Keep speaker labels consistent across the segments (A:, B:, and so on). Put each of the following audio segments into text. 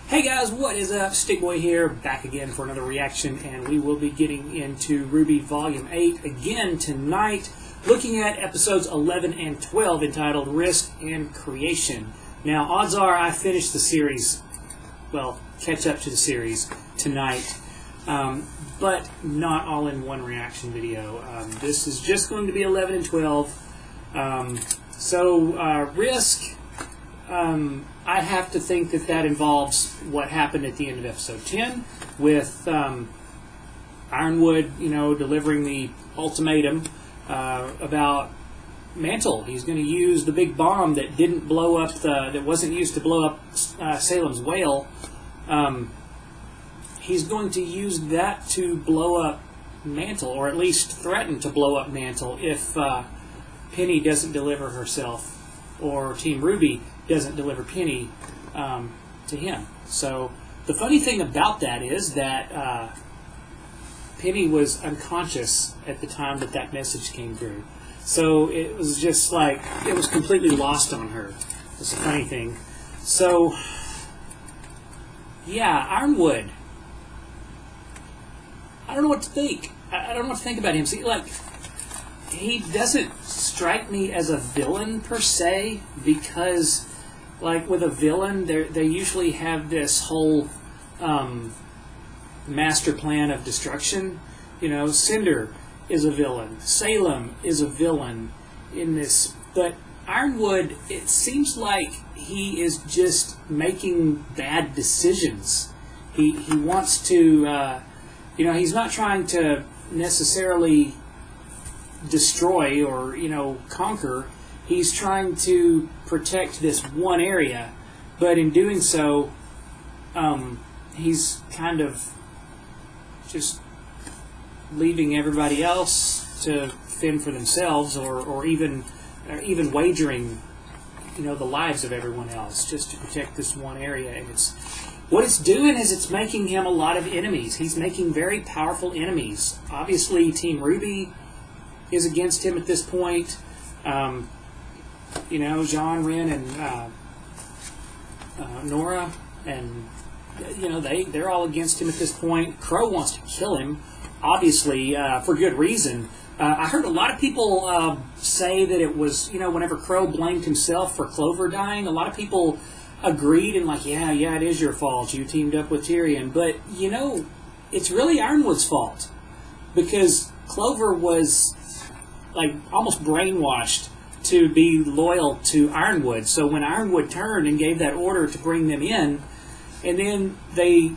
A: Hey guys, what is up? Stickboy here, back again for another reaction, and we will be getting into RWBY Volume 8 again tonight, looking at episodes 11 and 12 entitled Risk and Creation. Now, odds are I finished the series, well, catch up to the series tonight, but not all in one reaction video. This is just going to be 11 and 12. Risk, I have to think that involves what happened at the end of episode 10 with Ironwood, delivering the ultimatum about Mantle. He's going to use the big bomb that didn't blow up, that wasn't used to blow up Salem's whale. He's going to use that to blow up Mantle, or at least threaten to blow up Mantle if Penny doesn't deliver herself, or Team RWBY doesn't deliver Penny to him. So the funny thing about that is that Penny was unconscious at the time that message came through. So it was just like, it was completely lost on her. That's the funny thing. So, yeah, Ironwood. I don't know what to think. I don't know what to think about him. See, he doesn't strike me as a villain per se, because with a villain, they usually have this whole master plan of destruction. Cinder is a villain. Salem is a villain in this. But Ironwood, it seems like he is just making bad decisions. He wants to, he's not trying to necessarily destroy or, conquer. He's trying to protect this one area, but in doing so, he's kind of just leaving everybody else to fend for themselves, or even wagering, the lives of everyone else just to protect this one area. And what it's doing is it's making him a lot of enemies. He's making very powerful enemies. Obviously, Team RWBY is against him at this point. John, Ren, and Nora, and they're all against him at this point. Crow wants to kill him, obviously, for good reason. I heard a lot of people say that it was, whenever Crow blamed himself for Clover dying, a lot of people agreed and yeah, it is your fault. You teamed up with Tyrion. But, it's really Ironwood's fault, because Clover was almost brainwashed to be loyal to Ironwood. So when Ironwood turned and gave that order to bring them in, and then they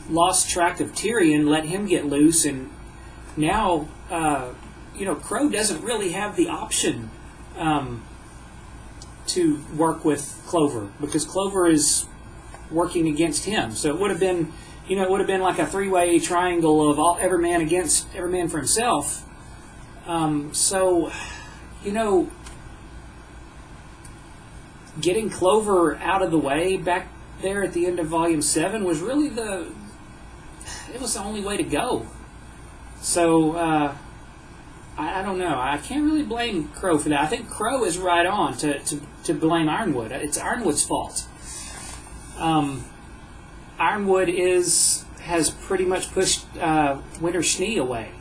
A: lost track of Tyrion, let him get loose, and now, Crow doesn't really have the option to work with Clover, because Clover is working against him. So it would have been, like a three-way triangle of every man against every man for himself. Getting Clover out of the way back there at the end of Volume 7 was really it was the only way to go. So, I don't know. I can't really blame Crow for that. I think Crow is right on to blame Ironwood. It's Ironwood's fault. Ironwood has pretty much pushed Winter Schnee away.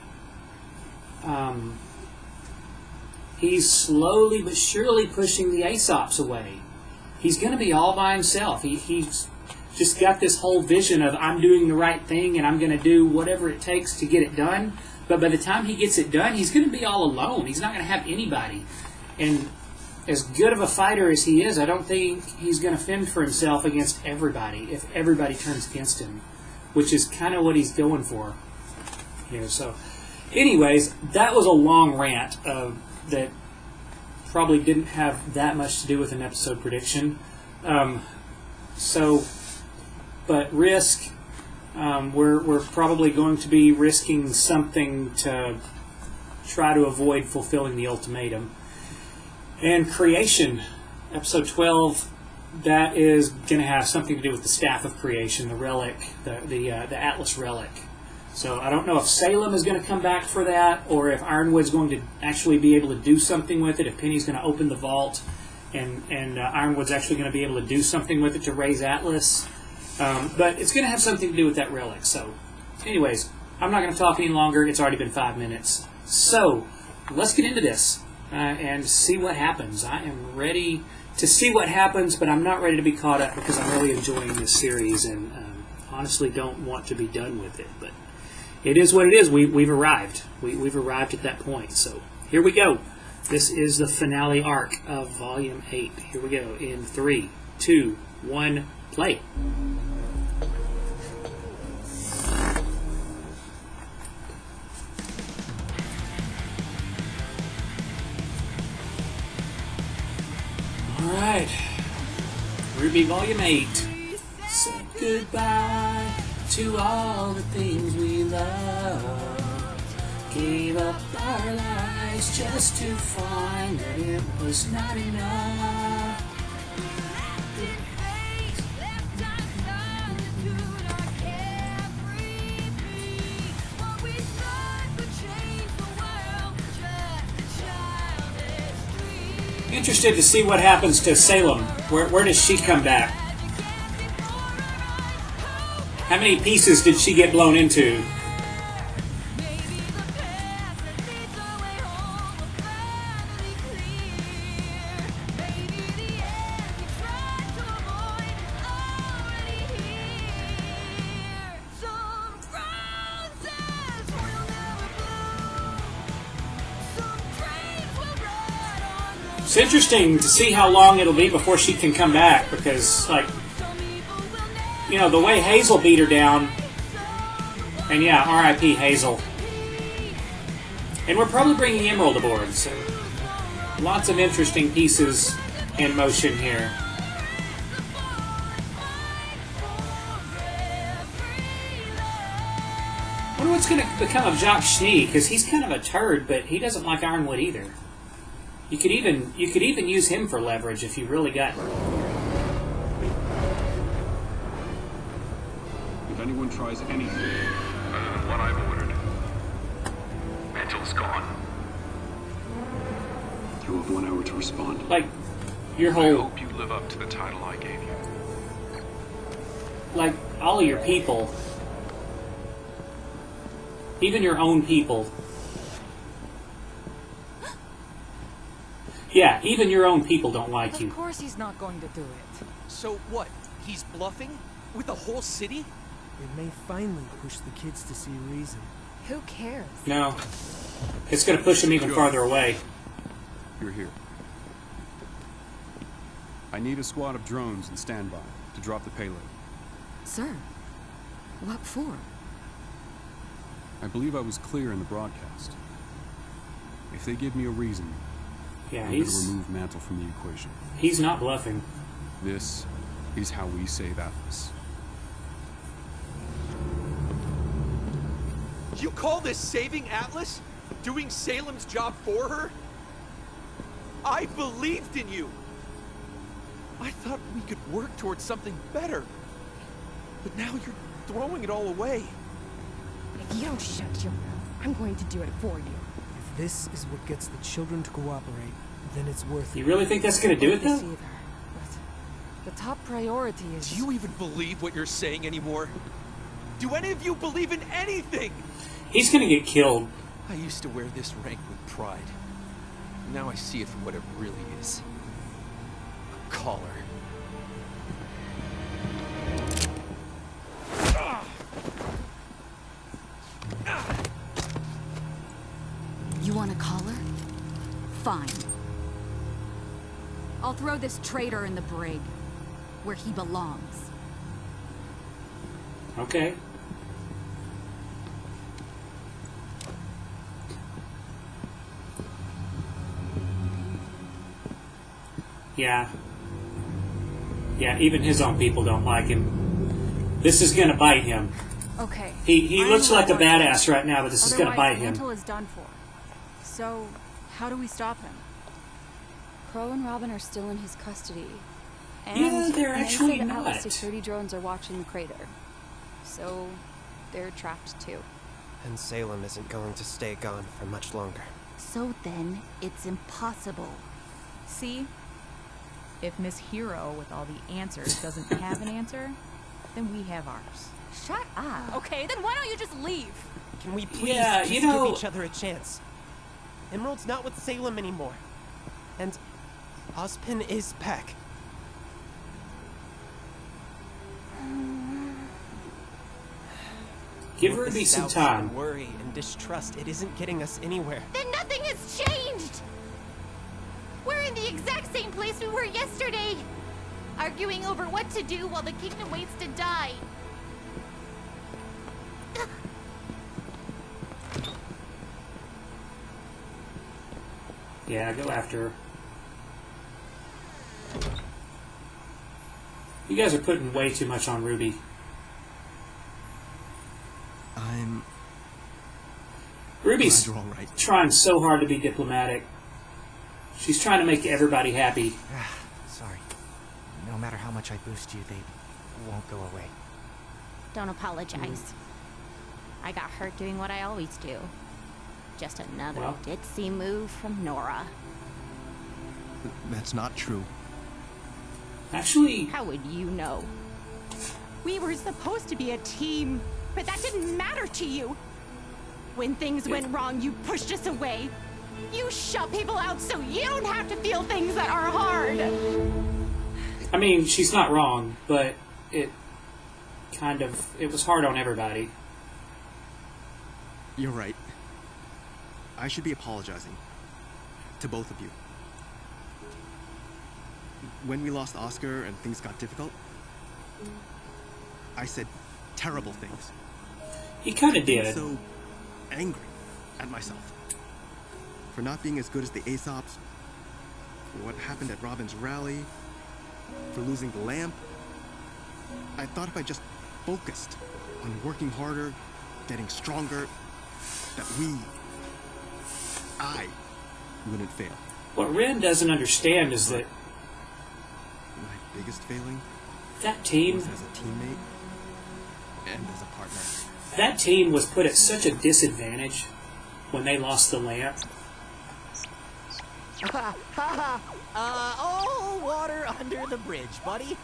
A: He's slowly but surely pushing the Aesops away. He's going to be all by himself. He's just got this whole vision of, I'm doing the right thing and I'm going to do whatever it takes to get it done. But by the time he gets it done, he's going to be all alone. He's not going to have anybody. And as good of a fighter as he is, I don't think he's going to fend for himself against everybody if everybody turns against him, which is kind of what he's going for here. So, anyways, that was a long rant that probably didn't have that much to do with an episode prediction. But Risk, we're probably going to be risking something to try to avoid fulfilling the ultimatum. And Creation, episode 12, that is going to have something to do with the Staff of Creation, the relic, the Atlas relic. So I don't know if Salem is going to come back for that, or if Ironwood's going to actually be able to do something with it, if Penny's going to open the vault, and Ironwood's actually going to be able to do something with it to raise Atlas. But it's going to have something to do with that relic. So, anyways, I'm not going to talk any longer. It's already been 5 minutes. So, let's get into this and see what happens. I am ready to see what happens, but I'm not ready to be caught up because I'm really enjoying this series and honestly don't want to be done with it. But it is what it is. We've arrived. We've arrived at that point. So, here we go. This is the finale arc of Volume 8. Here we go in 3, 2, 1, play. Alright. RWBY Volume 8. Say goodbye to all the things we love. Gave up our lives just to find that it was not enough. Interested to see what happens to Salem. Where does she come back? How many pieces did she get blown into? It's interesting to see how long it'll be before she can come back because, like, you know, the way Hazel beat her down, and yeah, R.I.P. Hazel. And we're probably bringing Emerald aboard, so lots of interesting pieces in motion here. I wonder what's going to become of Jacques Schnee, because he's kind of a turd, but he doesn't like Ironwood either. You could even use him for leverage if you really got.
B: If anyone tries anything,
C: other than what I've ordered, Mantel's gone.
B: you have 1 hour to respond.
A: Like your
C: I
A: whole,
C: hope you live up to the title I gave you.
A: like all of your people, even your own people. Yeah, even your own people don't like you.
D: Of course he's not going to do it.
E: So what? He's bluffing? With the whole city?
F: It may finally push the kids to see reason.
D: Who cares?
A: No. It's going to push them even farther away.
B: You're here. I need a squad of drones in standby to drop the payload.
D: Sir, what for?
B: I believe I was clear in the broadcast. If they give me a reason,
A: Yeah,
B: I'm going to remove Mantle from the equation.
A: he's not bluffing.
B: This is how we save Atlas.
E: You call this saving Atlas? Doing Salem's job for her? I believed in you! I thought we could work towards something better. But now you're throwing it all away.
D: If you don't shut your mouth, I'm going to do it for you.
F: If this is what gets the children to cooperate, then it's worth it.
A: You really think that's going to do it,
D: This
A: though?
D: either, but the top priority is.
E: Do you even believe what you're saying anymore? Do any of you believe in anything?
A: He's going to get killed.
E: I used to wear this rank with pride. Now I see it for what it really is. A collar.
G: You want a collar? Fine. I'll throw this traitor in the brig, where he belongs.
A: Okay. Yeah. Yeah, even his own people don't like him. This is going to bite him.
G: Okay.
A: He
G: I
A: looks
G: know
A: like a
G: what
A: badass right now, but this is going to
G: Otherwise,
A: bite him.
G: Mantle is done for. So, how do we stop him?
H: Crow and Robin are still in his custody. And
A: Yeah, they're
H: they
A: actually
H: say the Atlas
A: not.
H: security drones are watching the crater. So, they're trapped too.
I: And Salem isn't going to stay gone for much longer.
G: So then, it's impossible.
D: See? If Miss Hero with all the answers doesn't have an answer, then we have ours.
H: Shut up. Okay, then why don't you just leave?
I: Can we please
A: Yeah,
I: just
A: you know-
I: give each other a chance? Emerald's not with Salem anymore. And Ozpin is Peck.
A: Give
I: With
A: Ruby
I: this
A: some
I: doubt
A: time.
I: and worry and distrust, it isn't getting us anywhere.
D: Then nothing has changed! We're in the exact same place we were yesterday! Arguing over what to do while the kingdom waits to die.
A: Yeah, go after her. You guys are putting way too much on Ruby.
J: I'm
A: Ruby's
J: glad you're all right.
A: trying so hard to be diplomatic. She's trying to make everybody happy.
F: Sorry. No matter how much I boost you, they won't go away.
H: Don't apologize. I got hurt doing what I always do. Just another
A: Well.
H: ditzy move from Nora.
J: That's not true.
A: Actually,
H: How would you know?
D: We were supposed to be a team, but that didn't matter to you. When things went wrong, you pushed us away. You shut people out so you don't have to feel things that are hard.
A: I mean, she's not wrong, but it was hard on everybody.
J: You're right. I should be apologizing. To both of you. When we lost Oscar and things got difficult, I said terrible things.
A: He kind of
J: I'm
A: did.
J: so angry at myself. For not being as good as the Aesops, for what happened at Robin's rally, for losing the lamp. I thought if I just focused on working harder, getting stronger, that I wouldn't fail.
A: What Ren doesn't understand is that
J: My biggest failing
A: that team,
J: was as a teammate and as a partner.
A: that team was put at such a disadvantage when they lost the lamp.
K: All water under the bridge, buddy.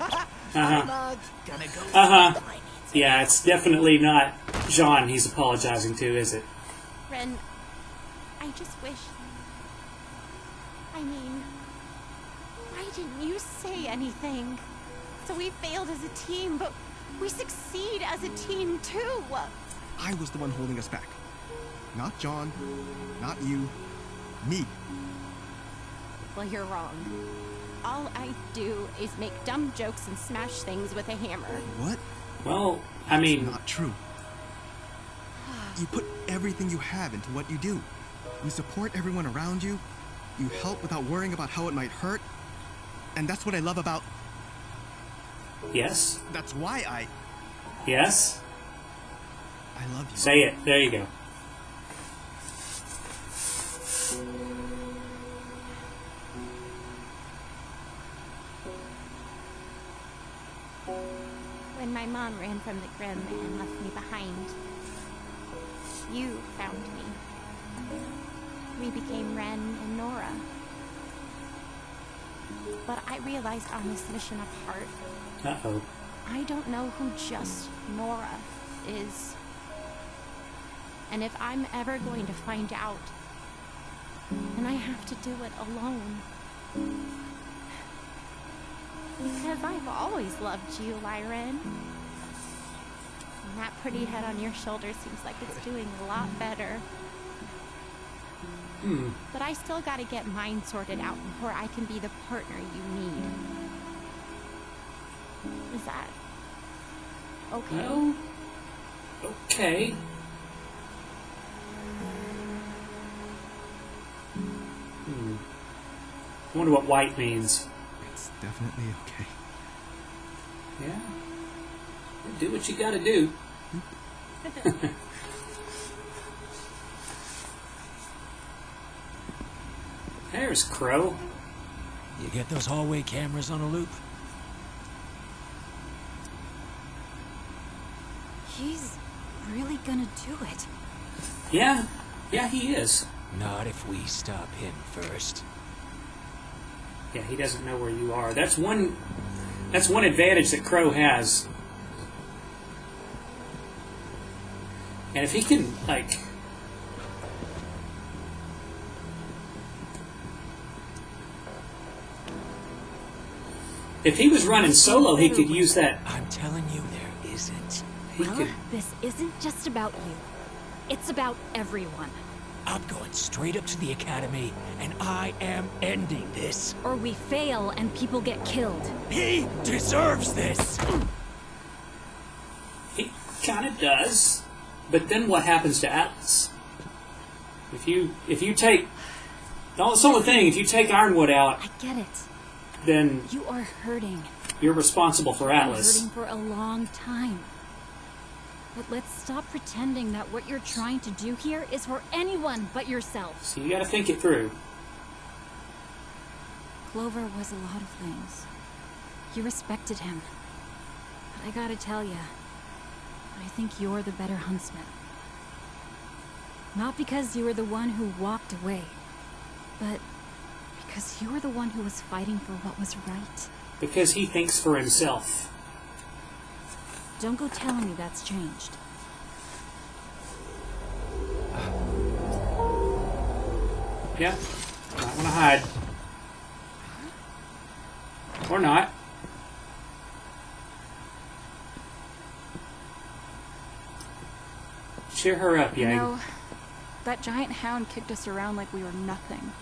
K: I'm gonna go see
A: Uh-huh.
K: finances.
A: Yeah, it's definitely not John he's apologizing to, is it?
D: Ren, I just wish... I mean... Why didn't you say anything? So we failed as a team, but we succeed as a team too.
J: I was the one holding us back. Not John, not you, me.
H: Well, you're wrong.
D: All I do is make dumb jokes and smash things with a hammer.
J: What?
A: Well, I mean,
J: Not true. You put everything you have into what you do. You support everyone around you. You help without worrying about how it might hurt. And that's what I love about...
A: yes,
J: That's why
A: yes,
J: I love you.
A: say it. There you go.
D: When my mom ran from the Grim and left me behind, you found me. We became Ren and Nora. But I realized on this mission apart,
A: Uh-oh.
D: I don't know who just Nora is. And if I'm ever going to find out, then I have to do it alone. Because I've always loved you, Lyren. And that pretty head on your shoulder seems like it's doing a lot better. But I still gotta get mine sorted out before I can be the partner you need. Is that okay?
A: Well, okay. I wonder what white means.
J: It's definitely okay.
A: Yeah. Do what you gotta do. There's Crow.
K: You get those hallway cameras on a loop?
G: He's really gonna do it.
A: Yeah. Yeah, he is.
K: Not if we stop him first.
A: Yeah, he doesn't know where you are. That's one advantage that Crow has. And if he can, like... If he was running solo, he could use that...
K: I'm telling you, there isn't.
A: He
G: Well,
A: could...
G: this isn't just about you. It's about everyone.
K: I'm going straight up to the academy, and I am ending this.
G: Or we fail and people get killed.
K: He deserves this.
A: He kind of does. But then what happens to Atlas? If you take... It's the only thing, if you take Ironwood out,
G: I get it.
A: then
G: You are hurting.
A: you're responsible for
G: You're
A: Atlas.
G: hurting for a long time. But let's stop pretending that what you're trying to do here is for anyone but yourself.
A: So you gotta think it through.
G: Clover was a lot of things. You respected him. But I gotta tell ya, I think you're the better huntsman. Not because you were the one who walked away, but because you were the one who was fighting for what was right.
A: Because he thinks for himself.
G: Don't go telling me that's changed.
A: Yeah. Not wanna hide. Or not. Cheer her up,
L: You
A: Yang.
L: know, that giant hound kicked us around like we were nothing.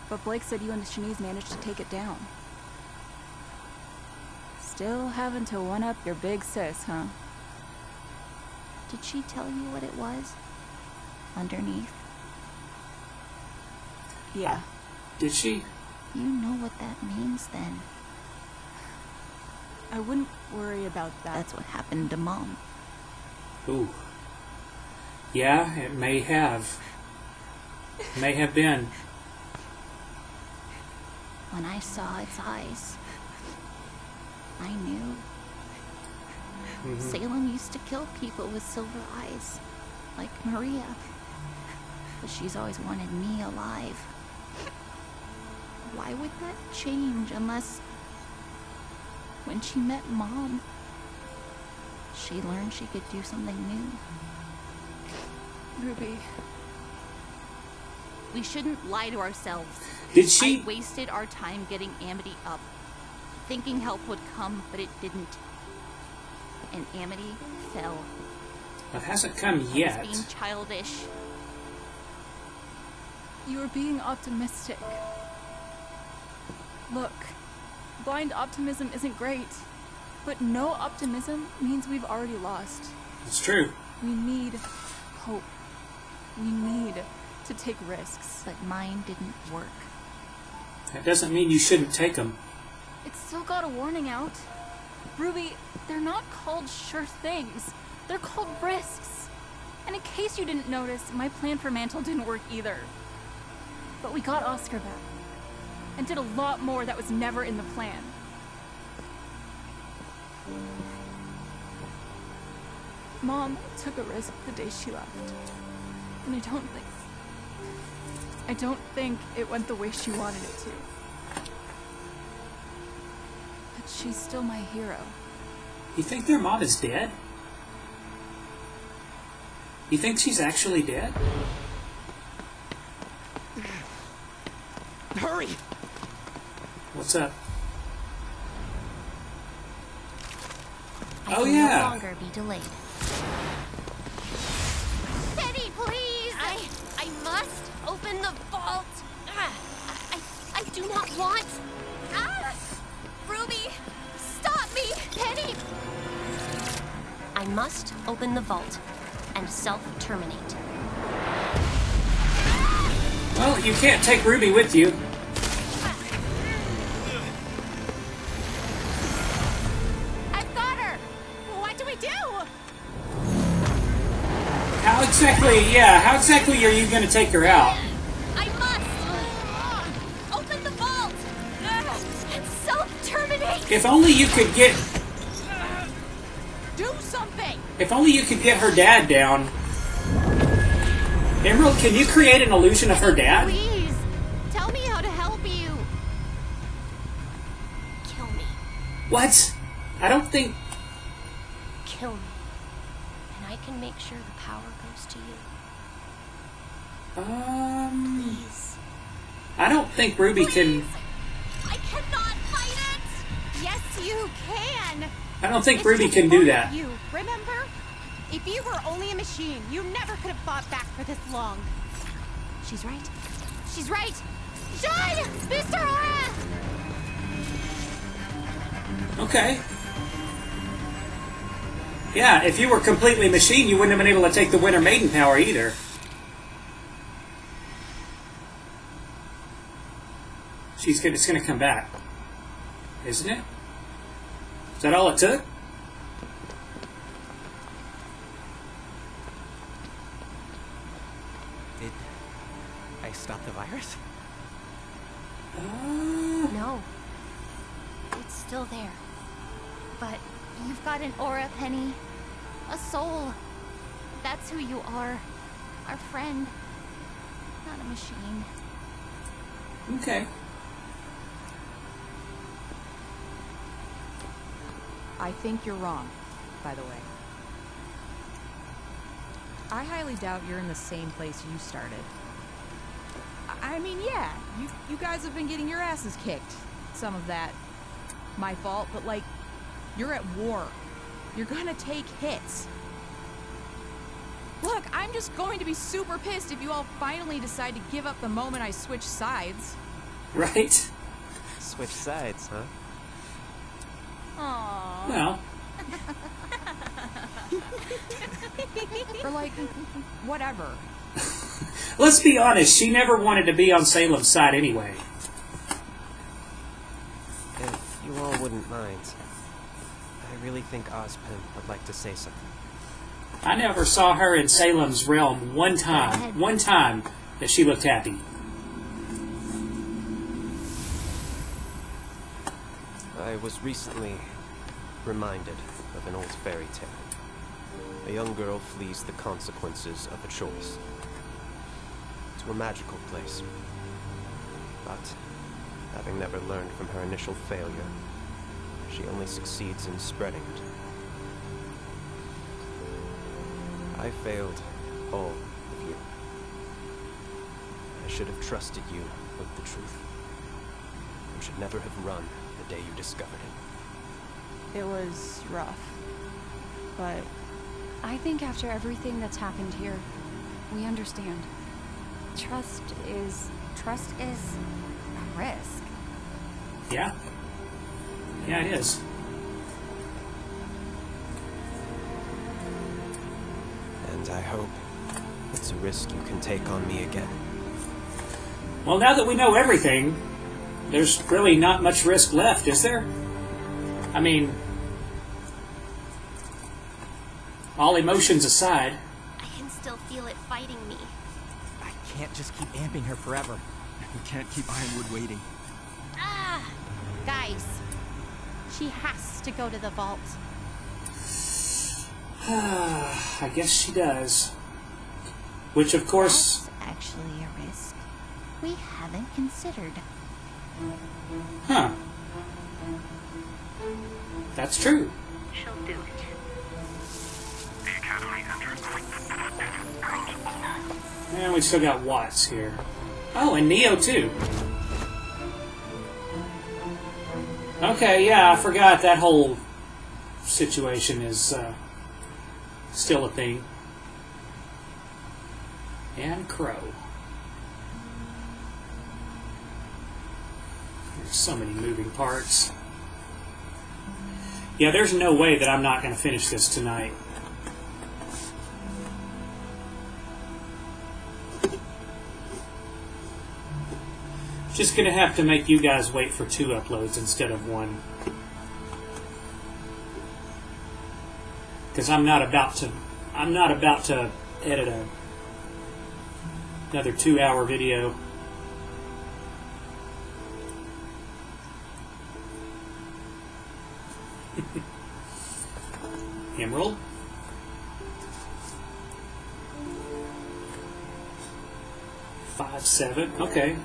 L: But Blake said you and the Chinese managed to take it down. Still having to one-up your big sis, huh?
H: Did she tell you what it was? Underneath?
L: Yeah.
A: Did she?
H: You know what that means then.
L: I wouldn't worry about that.
H: That's what happened to Mom.
A: Ooh. Yeah, it may have. May have been.
H: When I saw its eyes, I knew. Salem used to kill people with silver eyes, like Maria. But she's always wanted me alive. Why would that change unless... when she met Mom, she learned she could do something new.
L: Ruby.
H: We shouldn't lie to ourselves.
A: Did she?
H: I wasted our time getting Amity up, thinking help would come, but it didn't. And Amity fell.
A: It hasn't come yet.
H: Being childish.
L: You were being optimistic. Look, blind optimism isn't great, but no optimism means we've already lost.
A: It's true.
L: We need hope. We need to take risks.
H: But mine didn't work.
A: That doesn't mean you shouldn't take them.
L: It's still got a warning out. Ruby, they're not called sure things. They're called risks. And in case you didn't notice, my plan for Mantle didn't work either. But we got Oscar back. And did a lot more that was never in the plan. Mom took a risk the day she left. And I don't think it went the way she wanted it to. But she's still my hero.
A: You think their mom is dead? You think she's actually dead?
E: Hurry!
A: What's up?
H: I
A: Oh,
H: can
A: yeah.
H: no longer be delayed. Betty, please! I must open the vault. I do not want. Ruby, stop me, Betty! I must open the vault and self-terminate.
A: Well, you can't take Ruby with you.
D: I've got her! What do we do?
A: How exactly are you going to take her out?
H: I must open the vault and self-terminate.
A: If only you could get...
D: Do something!
A: If only you could get her dad down. Emerald, can you create an illusion of her dad?
H: Please, tell me how to help you. Kill me.
A: What? I don't think...
H: Kill me. and I can make sure the power goes to you.
A: Please. I don't think Ruby can.
D: I cannot fight it! Yes, you can!
A: I don't think Ruby can do that.
D: You, remember? If you were only a machine, you never could have fought back for this long. She's right. She's right! Shine! Mr. Aura!
A: Okay. Yeah, if you were completely machine, you wouldn't have been able to take the Winter Maiden power either. It's gonna come back, isn't it? Is that all it took?
F: Did I stop the virus?
H: No. It's still there. But you've got an aura, Penny. A soul. That's who you are. Our friend. Not a machine.
A: Okay.
M: I think you're wrong, by the way. I highly doubt you're in the same place you started. I mean, yeah, you guys have been getting your asses kicked. Some of that, my fault, but like, you're at war. You're gonna take hits. Look, I'm just going to be super pissed if you all finally decide to give up the moment I switch sides.
A: Right?
I: Switch sides, huh?
H: Aww.
A: Well.
M: Or like, whatever.
A: Let's be honest, she never wanted to be on Salem's side anyway.
I: If you all wouldn't mind, I really think Ozpin would like to say something.
A: I never saw her in Salem's realm one time that she looked happy.
I: I was recently reminded of an old fairy tale. A young girl flees the consequences of a choice to a magical place. But, having never learned from her initial failure, she only succeeds in spreading it. I failed all of you. I should have trusted you with the truth. You should never have run the day you discovered it.
M: It was rough, but
G: I think after everything that's happened here, we understand. Trust is a risk.
A: Yeah. Yeah, it is.
I: And I hope it's a risk you can take on me again.
A: Well, now that we know everything, there's really not much risk left, is there? I mean, all emotions aside.
H: I can still feel it fighting me.
F: I can't just keep amping her forever.
J: We can't keep Ironwood waiting.
H: Ah!
D: Guys, she has to go to the vault.
A: I guess she does. Which, of course...
H: That's actually a risk we haven't considered.
A: Huh. That's true.
H: She'll do it.
C: The Academy enters.
A: And we still got Watts here. Oh, and Neo, too. Okay, yeah, I forgot that whole situation is still a thing. And Crow. There's so many moving parts. Yeah, there's no way that I'm not going to finish this tonight. Just going to have to make you guys wait for 2 uploads instead of 1. Because I'm not about to edit another 2-hour video. Emerald. Five, 7. Okay.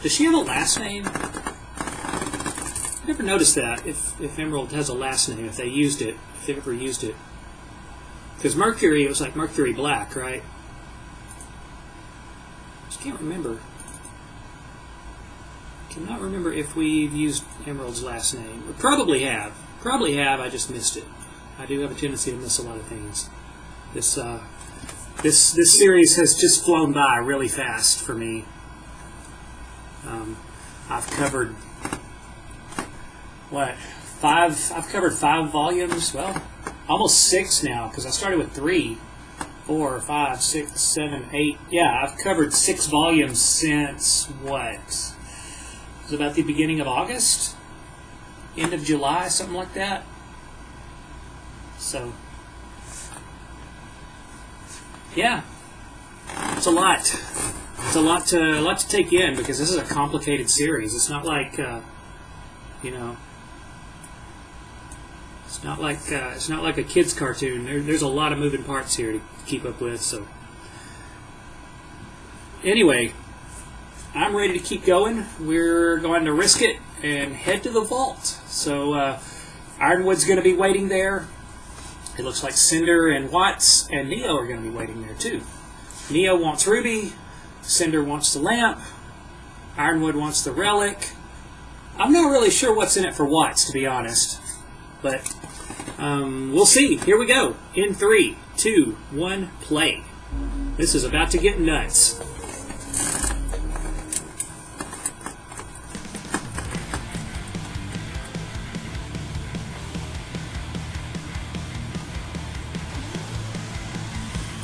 A: Does she have a last name? I've never noticed that, if Emerald has a last name, if they used it, if they ever used it. Because Mercury, it was like Mercury Black, right? Just can't remember. Cannot remember if we've used Emerald's last name. We probably have. Probably have, I just missed it. I do have a tendency to miss a lot of things. This series has just flown by really fast for me. I've covered what? I've covered 5 volumes. Well, almost 6 now because I started with 3, 4, 5, 6, 7, 8. Yeah, I've covered 6 volumes since what? It was about the beginning of August, end of July, something like that. So, yeah, it's a lot. It's a lot to take in because this is a complicated series. It's not like you know, it's not like a kids' cartoon. There's a lot of moving parts here to keep up with. So, anyway, I'm ready to keep going. We're going to risk it and head to the vault. So, Ironwood's going to be waiting there. It looks like Cinder and Watts and Neo are going to be waiting there too. Neo wants Ruby. Cinder wants the lamp. Ironwood wants the relic. I'm not really sure what's in it for Watts, to be honest. But we'll see. Here we go. In 3, 2, 1, play. This is about to get nuts.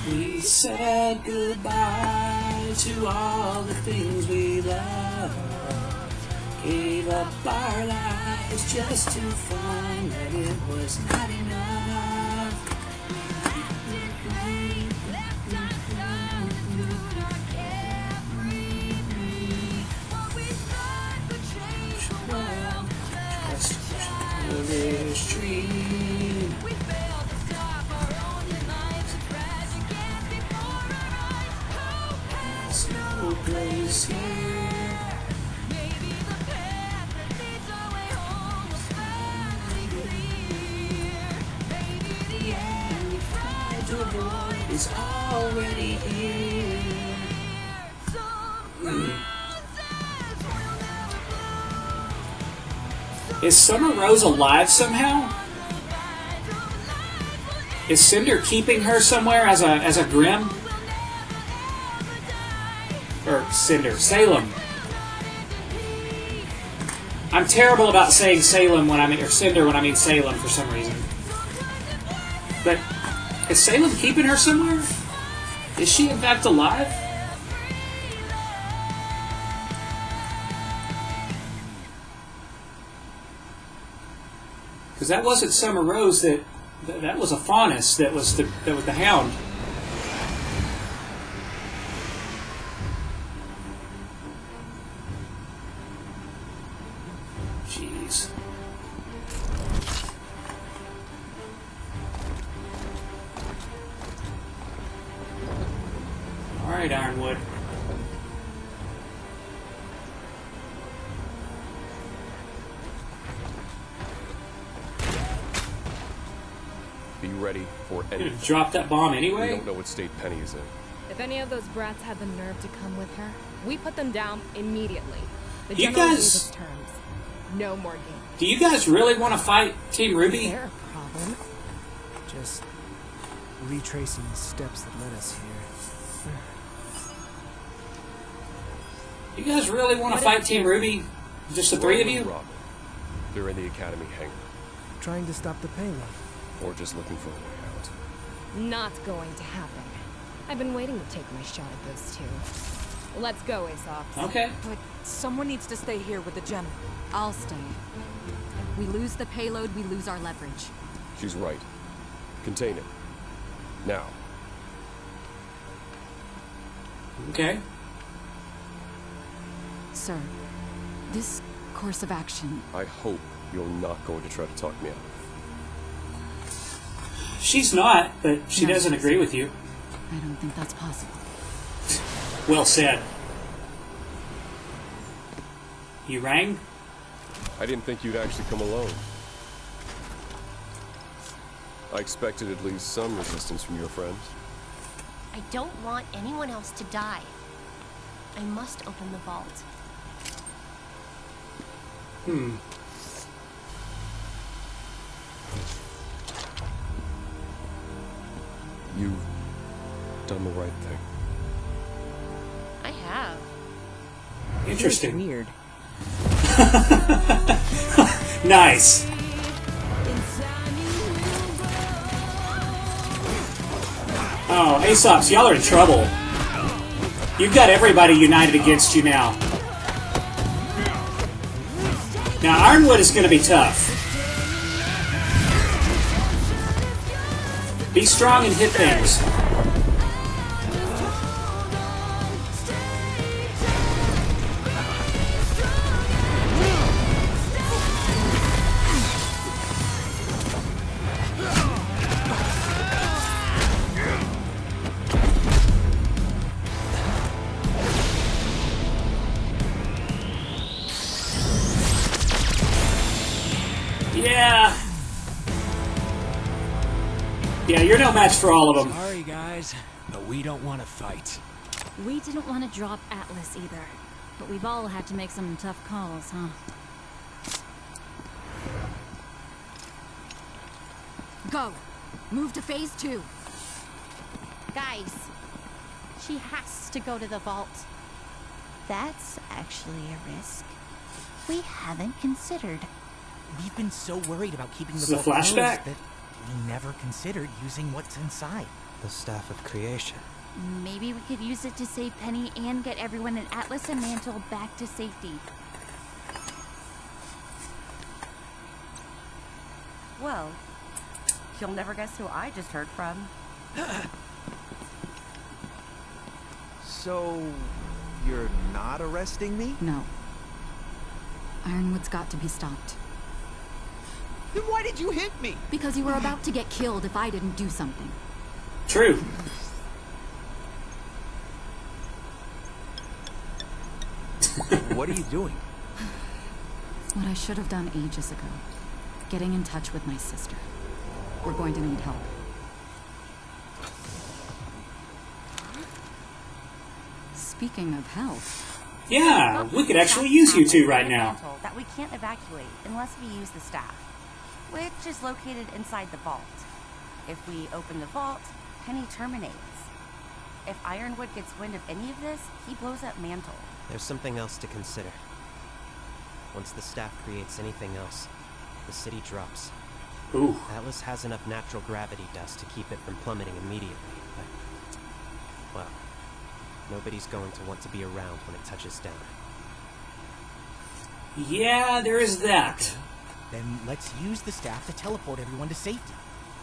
A: We said goodbye to all the things we loved. Gave up our lives just to find that it was not enough. Trust this dream. There's no place here. Maybe the path that leads our way home was finally clear. Maybe the end we tried to avoid is already here. Is Summer Rose alive somehow? Is Cinder keeping her somewhere as a Grimm? Or Cinder, Salem. I'm terrible about saying Salem when I mean, or Cinder when I mean Salem for some reason. But is Salem keeping her somewhere? Is she in fact alive? Because that wasn't Summer Rose. That was a Faunus. That was the Hound. Jeez. All right, Ironwood.
B: Be ready for anything.
A: Drop that bomb anyway?
B: We don't know what state Penny is in.
N: If any of those brats had the nerve to come with her, we put them down immediately. The
A: You
N: general gave
A: guys-
N: us terms. No more games.
A: Do you guys really want to fight Team Ruby?
N: Is there a problem?
F: Just retracing the steps that led us here.
A: You guys really want to fight Team Ruby? Just the 3 of you?
B: Robin. They're in the Academy hangar.
F: Trying to stop the payload.
B: Or just looking for a way out.
N: Not going to happen. I've been waiting to take my shot at those two. Let's go, Aesop.
A: Okay.
M: But someone needs to stay here with the general.
O: I'll stay. We lose the payload, we lose our leverage.
B: She's right. Contain it. Now.
A: Okay.
O: Sir, this course of action...
B: I hope you're not going to try to talk me out of it.
A: She's not, but she doesn't agree with you.
O: I don't think that's possible.
A: Well said. You rang?
B: I didn't think you'd actually come alone. I expected at least some resistance from your friends.
H: I don't want anyone else to die. I must open the vault.
B: You've done the right thing.
H: I have.
A: Interesting.
M: Weird.
A: Nice. Oh, Aesop's, y'all are in trouble. You've got everybody united against you now. Now, Ironwood is going to be tough. Be strong and hit things. Yeah. Yeah, you're no match for all of them.
K: Sorry, guys, but we don't want to fight.
G: We didn't want to drop Atlas either, but we've all had to make some tough calls, huh?
O: Go! Move to phase 2.
H: Guys, she has to go to the vault. That's actually a risk we haven't considered.
F: We've been so worried about keeping the
A: This is a
F: vault closed
A: flashback?
F: that we never considered using what's inside.
I: The Staff of Creation.
H: Maybe we could use it to save Penny and get everyone in Atlas and Mantle back to safety.
P: Well, you'll never guess who I just heard from.
E: So, you're not arresting me?
O: No. Ironwood's got to be stopped.
E: Then why did you hit me?
O: Because you were about to get killed if I didn't do something.
A: True.
E: What are you doing?
O: What I should have done ages ago. Getting in touch with my sister. We're going to need help. Speaking of help...
A: Yeah, we could actually use you two right now.
P: That we can't evacuate unless we use the staff, which is located inside the vault. If we open the vault, Penny terminates. If Ironwood gets wind of any of this, he blows up Mantle.
I: There's something else to consider. Once the staff creates anything else, the city drops.
A: Ooh.
I: Atlas has enough natural gravity dust to keep it from plummeting immediately, but... well, nobody's going to want to be around when it touches down.
A: Yeah, there is that.
F: Then let's use the staff to teleport everyone to safety.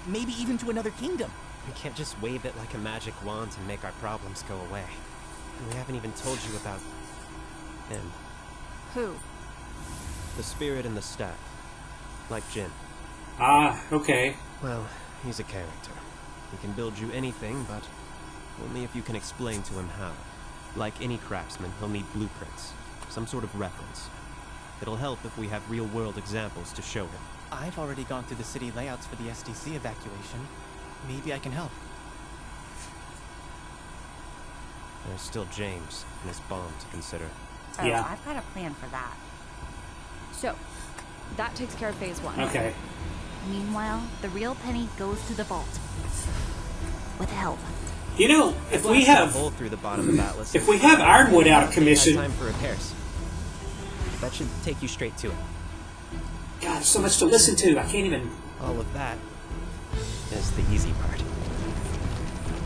F: Maybe even to another kingdom.
I: We can't just wave it like a magic wand and make our problems go away. And we haven't even told you about... him.
O: Who?
I: The spirit and the staff. Like Jin.
A: Ah, okay.
I: Well, he's a character. He can build you anything, but only if you can explain to him how. Like any craftsman, he'll need blueprints. Some sort of reference. It'll help if we have real-world examples to show him.
F: I've already gone through the city layouts for the SDC evacuation. Maybe I can help.
I: There's still James and his bomb to consider.
P: Oh,
A: Yeah.
P: I've got a plan for that.
N: So, that takes care of phase 1.
A: Okay.
H: Meanwhile, the real Penny goes to the vault. With help.
A: You know, if we
I: Blasted a
A: have
I: hole through the bottom of Atlas.
A: if we have Ironwood out of commission,
I: Time for repairs. That should take you straight to it.
A: God, there's so much to listen to. I can't even.
I: All of that is the easy part.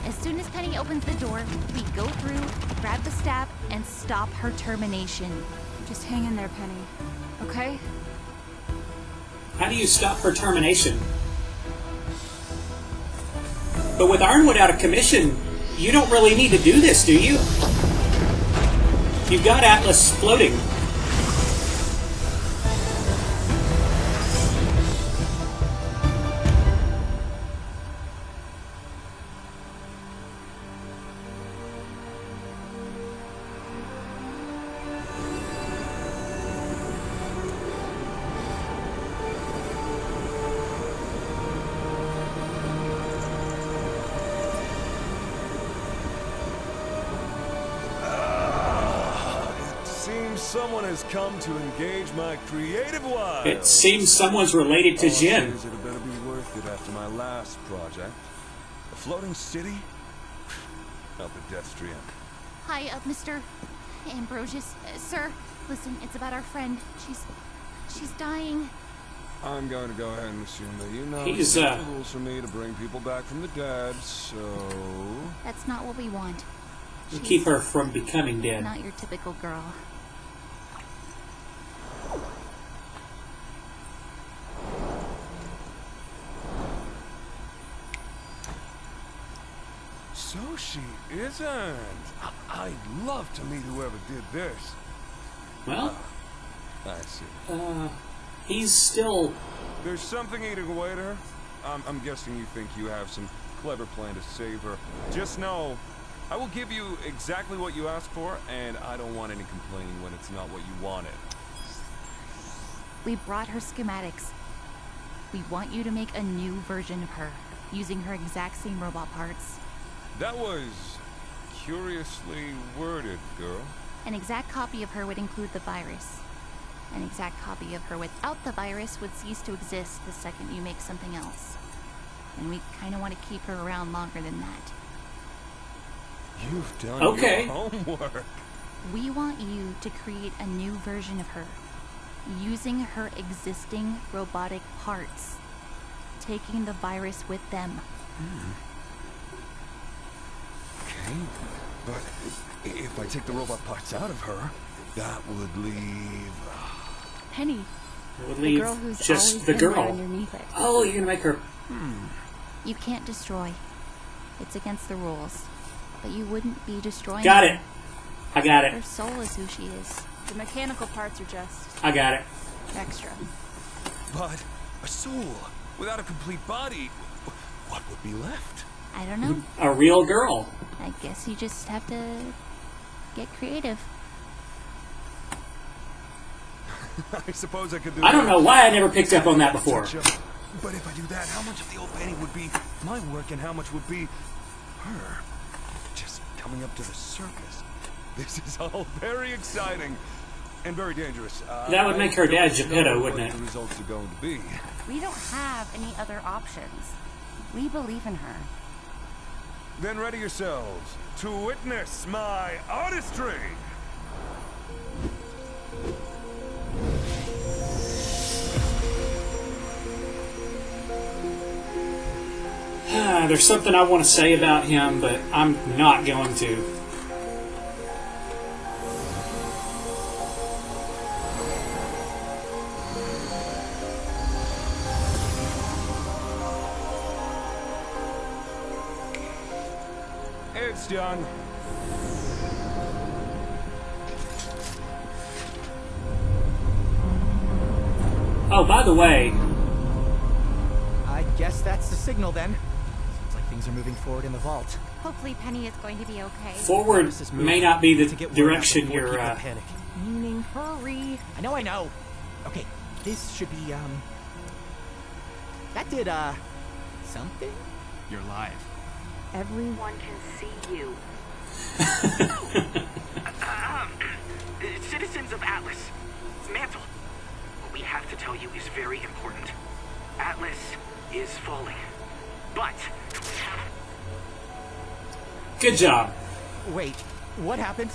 H: As soon as Penny opens the door, we go through, grab the staff, and stop her termination.
N: Just hang in there, Penny. Okay?
A: How do you stop her termination? But with Ironwood out of commission, you don't really need to do this, do you? You've got Atlas floating.
Q: someone has come to engage my creative wiles.
A: It seems someone's related to
Q: All I'll
A: Jin.
Q: say is it better be worth it after my last project. A floating city? Out the Deathstream.
H: Hi, Mr. Ambrosius. Sir, listen, it's about our friend. She's dying.
Q: I'm going to go ahead and assume that you know
A: He's,
Q: the rules for me to bring people back from the dead, so...
H: That's not what we want.
A: You keep her from becoming dead.
H: Not your typical girl.
Q: So she isn't. I'd love to meet whoever did this.
A: Well,
Q: I see.
A: he's still...
Q: There's something eating away at her. I'm guessing you think you have some clever plan to save her. Just know, I will give you exactly what you asked for, and I don't want any complaining when it's not what you wanted.
H: We brought her schematics. We want you to make a new version of her, using her exact same robot parts.
Q: That was curiously worded, girl.
H: An exact copy of her would include the virus. An exact copy of her without the virus would cease to exist the second you make something else. And we kind of want to keep her around longer than that.
Q: You've done
A: your
Q: homework.
H: We want you to create a new version of her, using her existing robotic parts, taking the virus with them.
Q: Okay, but if I take the robot parts out of her, that would leave...
L: Penny.
A: It would leave
H: girl who's
A: just
H: always
A: the
H: been there
A: girl.
H: underneath it.
A: Oh, you're gonna make her...
H: You can't destroy. It's against the rules. But you wouldn't be destroying
A: Got
H: her.
A: it. I got
H: Her
A: it.
H: soul is who she is.
L: The mechanical parts are just
A: I got it.
H: extra.
Q: But a soul without a complete body, what would be left?
H: I don't know.
A: A real girl.
H: I guess you just have to get creative.
Q: I suppose I could do
A: I don't
Q: that.
A: know why I never picked up on that before.
Q: But if I do that, how much of the old Penny would be my work and how much would be her? Just coming up to the surface. This is all very exciting and very dangerous.
A: That would make her dad
Q: I don't
A: Geppetto,
Q: know
A: wouldn't
Q: what
A: it?
Q: the results are going to be.
P: We don't have any other options. We believe in her.
Q: Then ready yourselves to witness my artistry.
A: There's something I want to say about him, but I'm not going to.
Q: It's done.
A: Oh, by the way,
F: I guess that's the signal then. Seems like things are moving forward in the vault.
D: Hopefully Penny is going to be okay.
A: forward may not be the direction
F: Before
A: you're...
F: people panic.
D: Meaning hurry.
F: I know. Okay, this should be, That did, something?
K: You're live.
D: Everyone can see you.
K: Citizens of Atlas, Mantle, what we have to tell you is very important. Atlas is falling, but...
A: Good job.
F: Wait, what happened?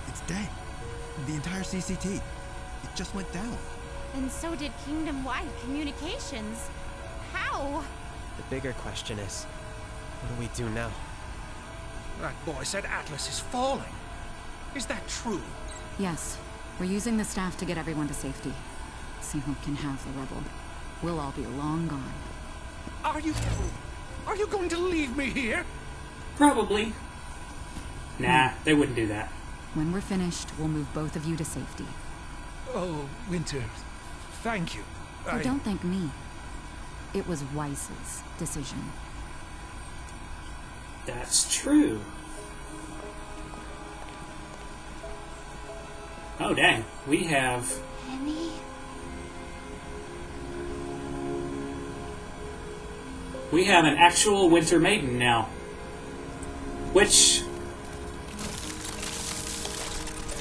J: It's dead. The entire CCT. It just went down.
D: And so did Kingdom-wide communications. How?
I: The bigger question is, what do we do now?
K: That boy said Atlas is falling. Is that true?
O: Yes. We're using the staff to get everyone to safety. Salem can have the rebel. We'll all be long gone.
K: Are you going to leave me here?
A: Probably. Nah, they wouldn't do that.
O: When we're finished, we'll move both of you to safety.
K: Oh, Winter, thank you.
O: Oh, don't thank me. It was Weiss's decision.
A: That's true. Oh, dang. We have...
H: Penny?
A: We have an actual Winter Maiden now. Which...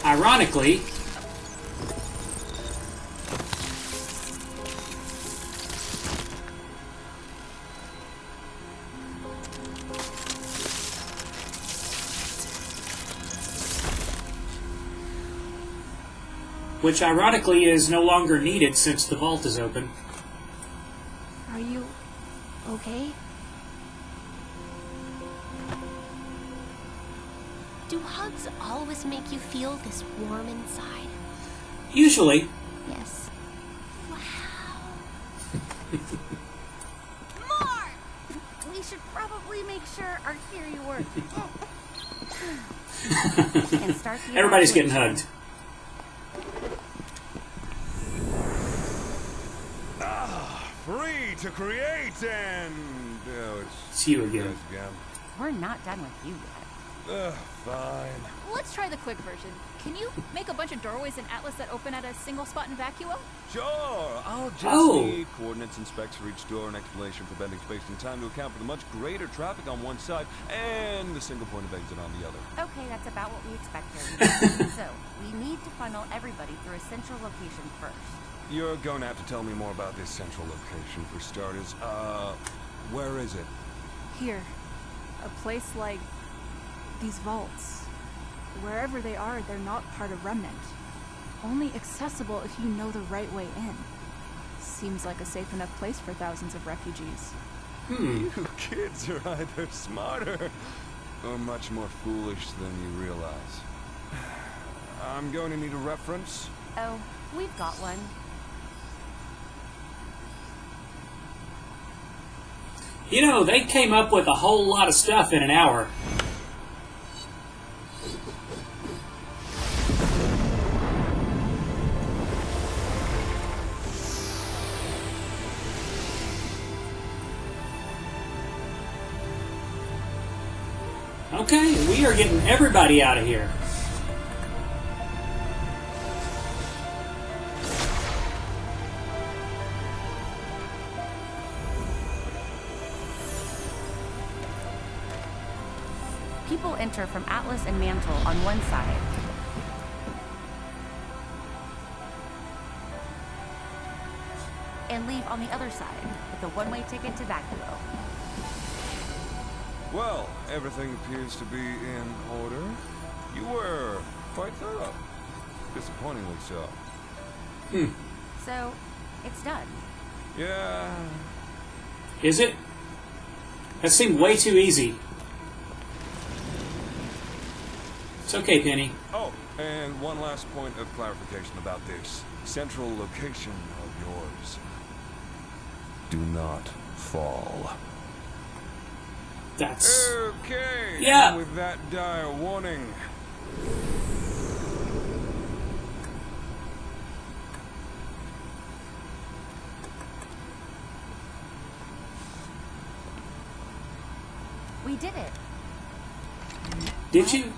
A: Ironically, which ironically is no longer needed since the vault is open.
H: Are you okay?
R: Do hugs always make you feel this warm inside?
A: Usually.
H: Yes.
P: More! We should probably make sure our theory works. And start the
A: Everybody's getting
P: evaluation.
A: hugged.
Q: Free to create and... Oh,
A: It's you again.
P: We're not done with you yet.
Q: Fine.
L: Let's try the quick version. Can you make a bunch of doorways in Atlas that open at a single spot in Vacuo?
Q: Sure, I'll just
A: Oh.
Q: need coordinates and specs for each door and explanation for bending space and time to account for the much greater traffic on one side and the single point of exit on the other.
P: Okay, that's about what we expected. So, we need to funnel everybody through a central location first.
Q: You're going to have to tell me more about this central location for starters. Where is it?
L: Here. A place like these vaults. Wherever they are, they're not part of Remnant. Only accessible if you know the right way in. Seems like a safe enough place for thousands of refugees.
Q: You kids are either smarter or much more foolish than you realize. I'm going to need a reference.
P: Oh, we've got one.
A: You know, they came up with a whole lot of stuff in an hour. Okay, we are getting everybody out of here.
P: People enter from Atlas and Mantle on one side. And leave on the other side with a one-way ticket to Vacuo.
Q: Well, everything appears to be in order. You were quite thorough. Disappointingly so.
P: So, it's done.
Q: Yeah.
A: Is it? That seemed way too easy. It's okay, Penny.
Q: Oh, and one last point of clarification about this central location of yours. Do not fall.
A: That's...
Q: Okay.
A: Yeah.
Q: And with that dire warning.
P: We did it.
A: Did you?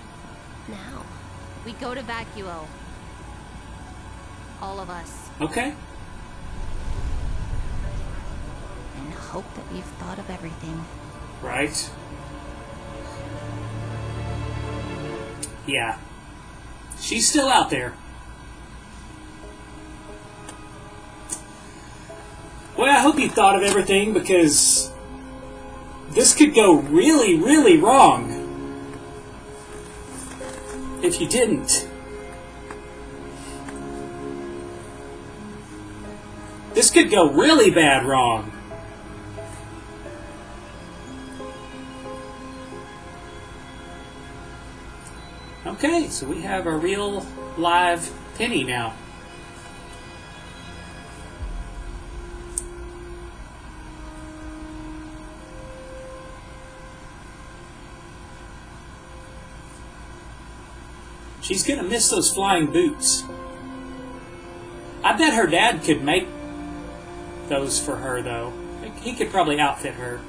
H: Now, we go to Vacuo. All of us.
A: Okay.
H: And hope that we've thought of everything.
A: Right. Yeah. She's still out there. Well, I hope you thought of everything, because this could go really, really wrong if you didn't. This could go really bad wrong. Okay, so we have a real live Penny now. She's gonna miss those flying boots. I bet her dad could make those for her, though. He could probably outfit her.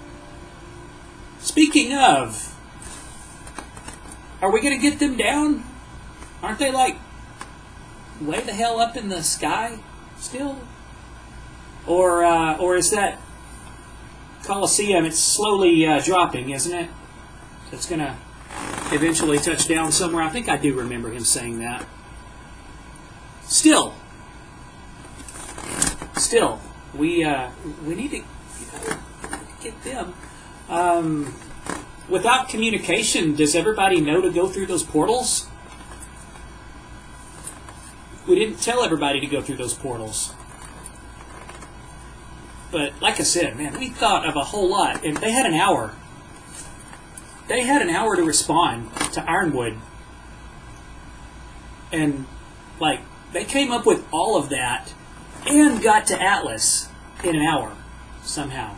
A: Speaking of, are we gonna get them down? Aren't they like way the hell up in the sky still? Or is that Coliseum? It's slowly dropping, isn't it? It's gonna eventually touch down somewhere. I think I do remember him saying that. Still, we need to get them. Without communication, does everybody know to go through those portals? We didn't tell everybody to go through those portals. But like I said, man, we thought of a whole lot, and they had an hour. They had an hour to respond to Ironwood. And, like, they came up with all of that and got to Atlas in an hour, somehow.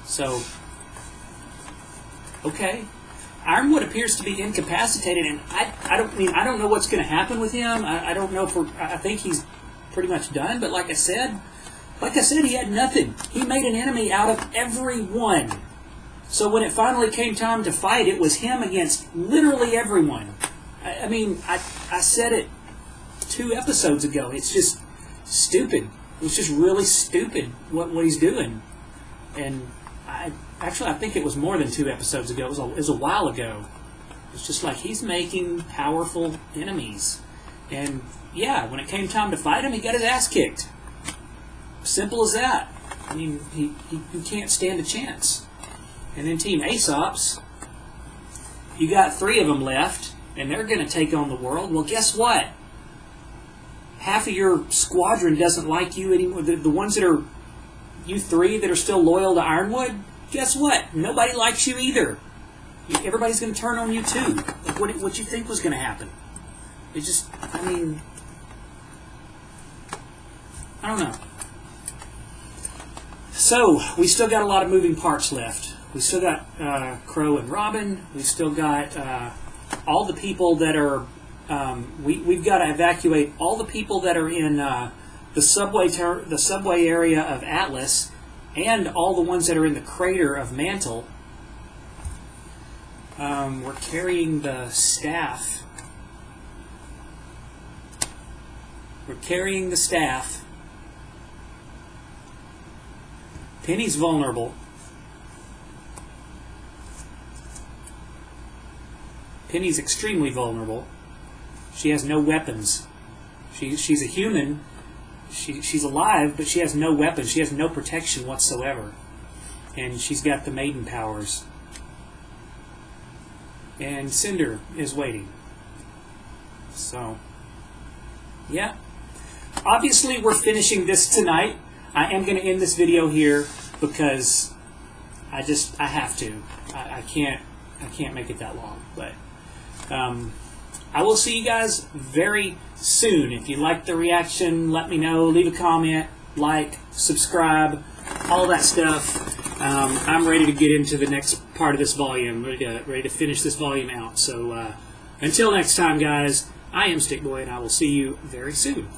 A: So, okay. Ironwood appears to be incapacitated, and I don't know what's going to happen with him. I don't know if I think he's pretty much done, but like I said, he had nothing. He made an enemy out of everyone. So when it finally came time to fight, it was him against literally everyone. I mean, I said it 2 episodes ago. It's just stupid. It's just really stupid what he's doing. And I think it was more than 2 episodes ago. It was a while ago. It's just like he's making powerful enemies. And yeah, when it came time to fight him, he got his ass kicked. Simple as that. I mean, he can't stand a chance. And then Team Aesop's, you got 3 of them left, and they're going to take on the world. Well, guess what? Half of your squadron doesn't like you anymore. The ones that are, you 3 that are still loyal to Ironwood, guess what? Nobody likes you either. Everybody's going to turn on you too. Like, what you think was going to happen? It just, I mean, I don't know. So, we still got a lot of moving parts left. We still got Crow and Robin. We still got all the people that are... we've got to evacuate all the people that are in the subway area of Atlas, and all the ones that are in the crater of Mantle. We're carrying the staff. Penny's vulnerable. Penny's extremely vulnerable. She has no weapons. She's a human. She's alive, but she has no weapons. She has no protection whatsoever. And she's got the maiden powers. And Cinder is waiting. So, yeah. Obviously, we're finishing this tonight. I am going to end this video here because I have to. I can't make it that long. But I will see you guys very soon. If you like the reaction, let me know. Leave a comment, like, subscribe, all that stuff. I'm ready to get into the next part of this volume. Ready to finish this volume out. So until next time, guys, I am Stickboy, and I will see you very soon.